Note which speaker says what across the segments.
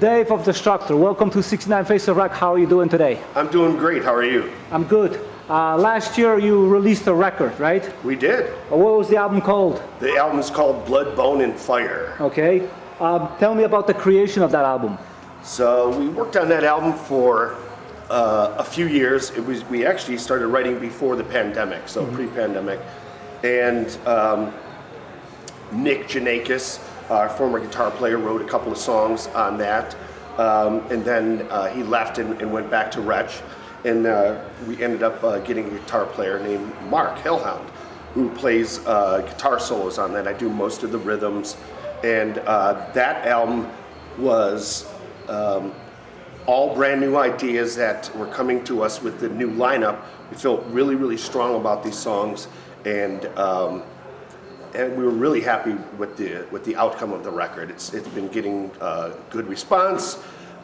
Speaker 1: Dave of Destructor, welcome to 69 Face of Rock. How are you doing today?
Speaker 2: I'm doing great. How are you?
Speaker 1: I'm good. Last year you released a record, right?
Speaker 2: We did.
Speaker 1: What was the album called?
Speaker 2: The album is called Blood, Bone, and Fire.
Speaker 1: Okay. Tell me about the creation of that album.
Speaker 2: So we worked on that album for a few years. We actually started writing before the pandemic, so pre-pandemic. And Nick Janakis, our former guitar player, wrote a couple of songs on that. And then he left and went back to Wretch. And we ended up getting a guitar player named Mark Kadzielawa, who plays guitar solos on that. I do most of the rhythms. And that album was all brand new ideas that were coming to us with the new lineup. We felt really, really strong about these songs, and we were really happy with the outcome of the record. It's been getting good response.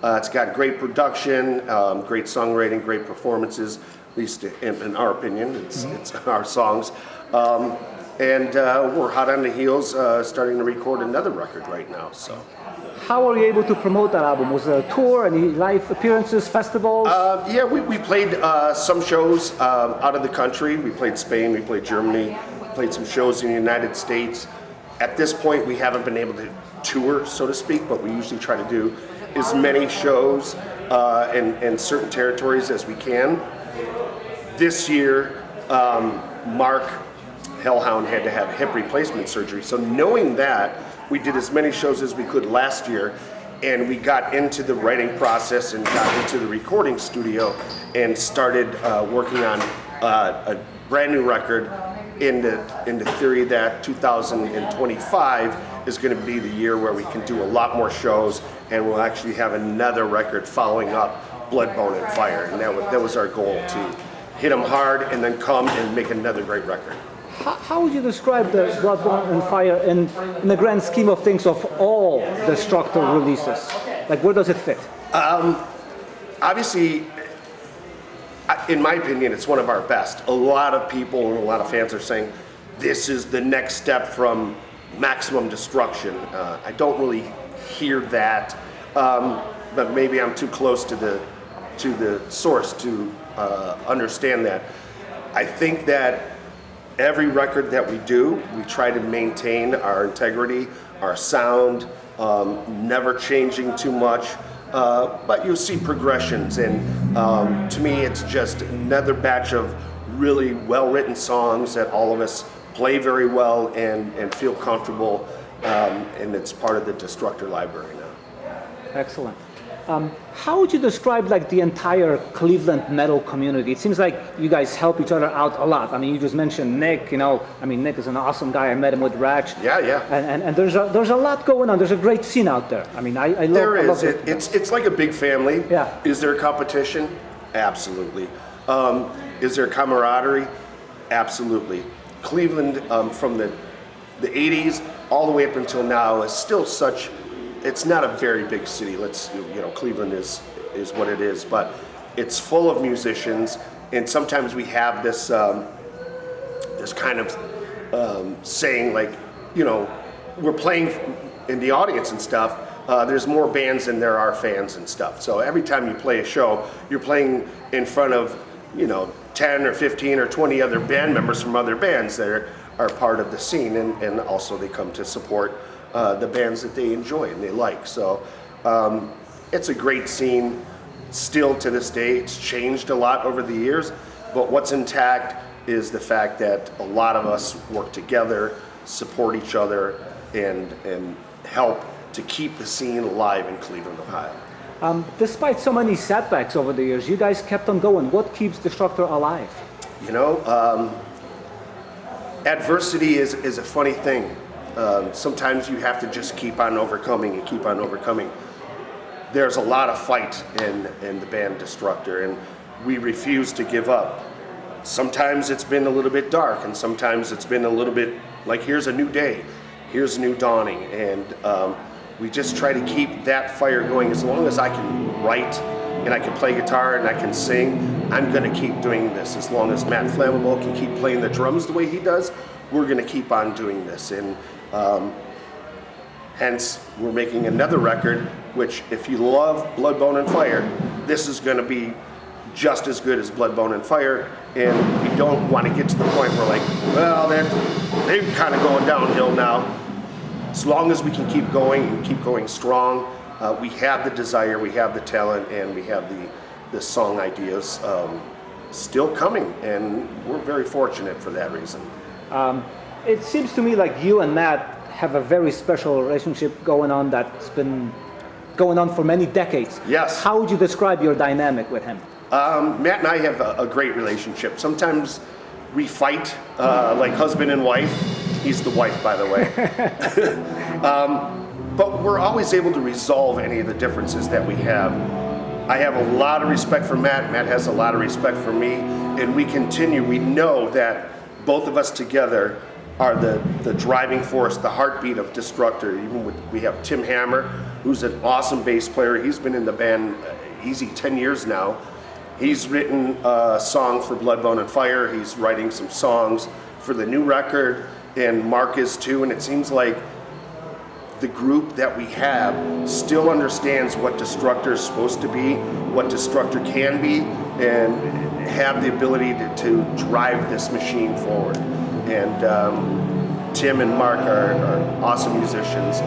Speaker 2: It's got great production, great songwriting, great performances. At least in our opinion, it's our songs. And we're hot on the heels, starting to record another record right now. So,
Speaker 1: how were you able to promote that album? Was it a tour, any live appearances, festivals?
Speaker 2: Yeah, we played some shows out of the country. We played Spain, we played Germany, played some shows in the United States. At this point, we haven't been able to tour, so to speak, but we usually try to do as many shows in certain territories as we can. This year, Mark Kadzielawa had to have hip replacement surgery. So knowing that, we did as many shows as we could last year, and we got into the writing process and got into the recording studio and started working on a brand new record in the theory that 2025 is going to be the year where we can do a lot more shows, and we'll actually have another record following up Blood, Bone, and Fire. And that was our goal, to hit them hard and then come and make another great record.
Speaker 1: How would you describe the Blood, Bone, and Fire in the grand scheme of things of all Destructor releases? Like, where does it fit?
Speaker 2: Obviously, in my opinion, it's one of our best. A lot of people and a lot of fans are saying this is the next step from Maximum Destruction. I don't really hear that, but maybe I'm too close to the source to understand that. I think that every record that we do, we try to maintain our integrity, our sound, never changing too much. But you'll see progressions, and to me it's just another batch of really well-written songs that all of us play very well and feel comfortable, and it's part of the Destructor library now.
Speaker 1: Excellent. How would you describe like the entire Cleveland metal community? It seems like you guys help each other out a lot. I mean, you just mentioned Nick. Nick is an awesome guy. I met him with Ratch.
Speaker 2: Yeah.
Speaker 1: And there's a lot going on. There's a great scene out there. I mean, I love.
Speaker 2: There is.
Speaker 1: I love
Speaker 2: It's like a big family.
Speaker 1: Yeah.
Speaker 2: Is there competition? Absolutely. Is there camaraderie? Absolutely. Cleveland, from the 80s all the way up until now, is still such. It's not a very big city. Cleveland is what it is, but it's full of musicians, and sometimes we have this this kind of saying, like, we're playing in the audience and stuff. There's more bands than there are fans and stuff. So every time you play a show, you're playing in front of 10 or 15 or 20 other band members from other bands that are part of the scene, and also they come to support the bands that they enjoy and they like. So it's a great scene still to this day. It's changed a lot over the years, but what's intact is the fact that a lot of us work together, support each other, and help to keep the scene alive in Cleveland, Ohio.
Speaker 1: Despite so many setbacks over the years, you guys kept on going. What keeps Destructor alive?
Speaker 2: Adversity is a funny thing. Sometimes you have to just keep on overcoming and keep on overcoming. There's a lot of fight in the band Destructor, and we refuse to give up. Sometimes it's been a little bit dark, and sometimes it's been a little bit like, here's a new day, here's a new dawning, and we just try to keep that fire going. As long as I can write and I can play guitar and I can sing, I'm gonna keep doing this. As long as Matt Flammable can keep playing the drums the way he does, we're gonna keep on doing this. And Hence, we're making another record, which if you love Blood, Bone, and Fire, this is going to be just as good as Blood, Bone, and Fire. And we don't want to get to the point where like, well, they're kind of going downhill now. As long as we can keep going and keep going strong, we have the desire, we have the talent, and we have the song ideas still coming. And we're very fortunate for that reason.
Speaker 1: It seems to me like you and Matt have a very special relationship going on that's been going on for many decades.
Speaker 2: Yes.
Speaker 1: How would you describe your dynamic with him?
Speaker 2: Matt and I have a great relationship. Sometimes we fight like husband and wife. He's the wife, by the way. But we're always able to resolve any of the differences that we have. I have a lot of respect for Matt. Matt has a lot of respect for me. And we continue. We know that both of us together are the driving force, the heartbeat of Destructor. We have Tim Hammer, who's an awesome bass player. He's been in the band easy 10 years now. He's written a song for Blood, Bone, and Fire. He's writing some songs for the new record, and Mark is too. And it seems like the group that we have still understands what Destructor is supposed to be, what Destructor can be, and have the ability to drive this machine forward. And Tim and Mark are awesome musicians,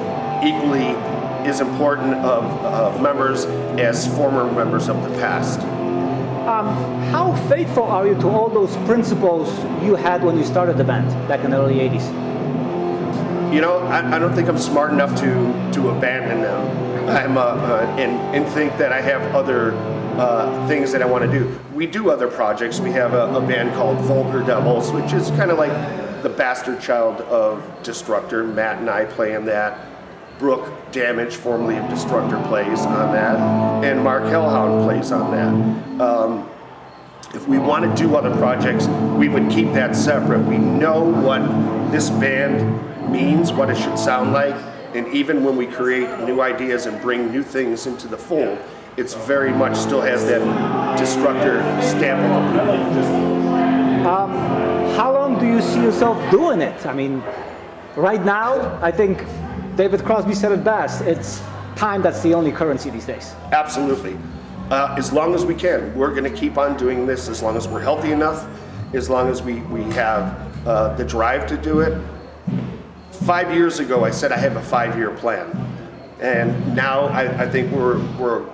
Speaker 2: equally as important of members as former members of the past.
Speaker 1: How faithful are you to all those principles you had when you started the band back in the early 80s?
Speaker 2: You know, I don't think I'm smart enough to abandon them. And think that I have other things that I want to do. We do other projects. We have a band called Vulgar Devils, which is kind of like the bastard child of Destructor. Matt and I play in that. Brooke Damage, formerly of Destructor, plays on that. And Mark Hellhound plays on that. If we want to do other projects, we would keep that separate. We know what this band means, what it should sound like, and even when we create new ideas and bring new things into the fold, it's very much still has that Destructor stamp of approval.
Speaker 1: How long do you see yourself doing it? I mean, right now, I think David Crosby said it best. It's time that's the only currency these days.
Speaker 2: Absolutely. As long as we can, we're going to keep on doing this as long as we're healthy enough, as long as we have the drive to do it. 5 years ago, I said I have a 5-year plan. And now I think we're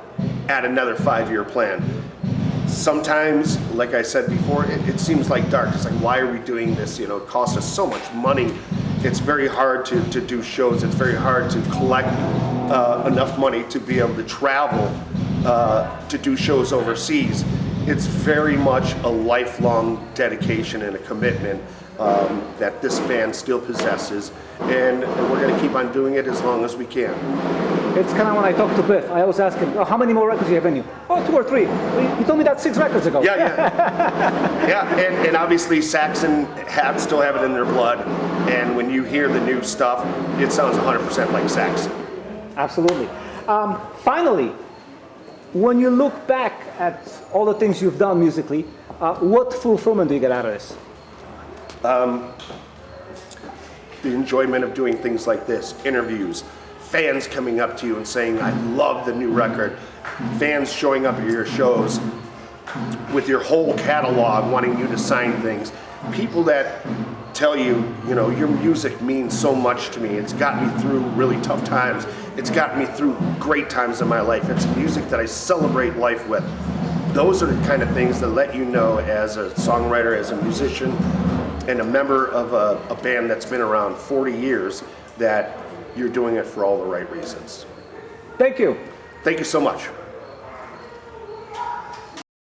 Speaker 2: at another 5-year plan. Sometimes, like I said before, it seems like dark. It's like, why are we doing this? You know, it costs us so much money. It's very hard to do shows. It's very hard to collect enough money to be able to travel to do shows overseas. It's very much a lifelong dedication and a commitment that this band still possesses, and we're going to keep on doing it as long as we can.
Speaker 1: It's kind of when I talk to Biff, I always ask him, oh, how many more records do you have in you? Oh, 2 or 3. You told me that 6 records ago.
Speaker 2: Yeah, and obviously Saxon still have it in their blood, and when you hear the new stuff, it sounds 100% like Saxon.
Speaker 1: Absolutely. Finally, when you look back at all the things you've done musically, what fulfillment do you get out of this?
Speaker 2: The enjoyment of doing things like this, interviews, fans coming up to you and saying, I love the new record, fans showing up at your shows with your whole catalog wanting you to sign things, people that tell you, you know, your music means so much to me, it's got me through really tough times, it's got me through great times in my life, it's music that I celebrate life with. Those are the kind of things that let you know as a songwriter, as a musician, and a member of a band that's been around 40 years, that you're doing it for all the right reasons.
Speaker 1: Thank you.
Speaker 2: Thank you so much.